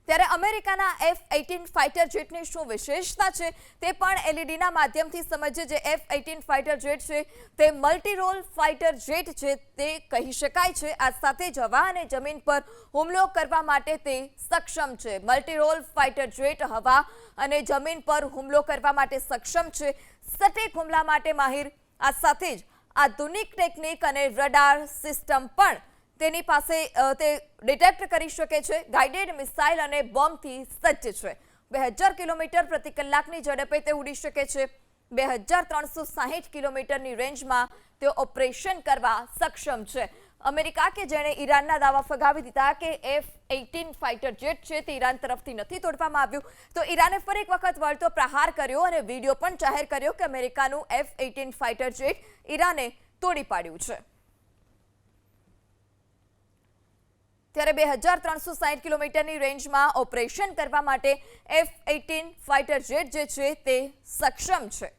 ત્યારે અમેરિકાના F-18 fighter જેટની શું વિશેષતા છે તે પણ એલઈડીના માધ્યમથી સમજીએ. જે F-18 ફાઇટર જેટ છે તે મલ્ટી રોલ ફાઇટર જેટ છે તે કહી શકાય છે. આ સાથે જ હવા અને જમીન પર હુમલો કરવા માટે તે સક્ષમ છે. મલ્ટી રોલ ફાઇટર જેટ હવા અને જમીન પર હુમલો કરવા માટે સક્ષમ છે. સટીક હુમલા માટે માહિર, આ સાથે જ આધુનિક ટેકનિક અને રડાર સિસ્ટમ પણ તેની પાસે તે ડિટેક્ટ કરી શકે છે. ગાઇડેડ મિસાઇલ અને બોમ્બથી સજ્જ છે. 2000 કિલોમીટર પ્રતિ કલાકની ઝડપે તે ઉડી શકે છે. 2360 કિલોમીટરની રેન્જમાં તે ઓપરેશન કરવા સક્ષમ છે. અમેરિકા કે જેણે ઈરાનના દાવા ફગાવી દીધા કે F-18 ફાઇટર જેટ છે તે ઈરાન તરફથી નથી તોડવામાં આવ્યું, તો ઈરાને ફરી એક વખત વળતો પ્રહાર કર્યો અને વિડીયો પણ જાહેર કર્યો કે અમેરિકાનું F-18 ફાઇટર જેટ ઈરાને તોડી પાડ્યું છે. ત્યારે 2360 કિલોમીટરની રેન્જમાં ઓપરેશન કરવા માટે F-18 ફાઇટર જેટ જે છે તે સક્ષમ છે.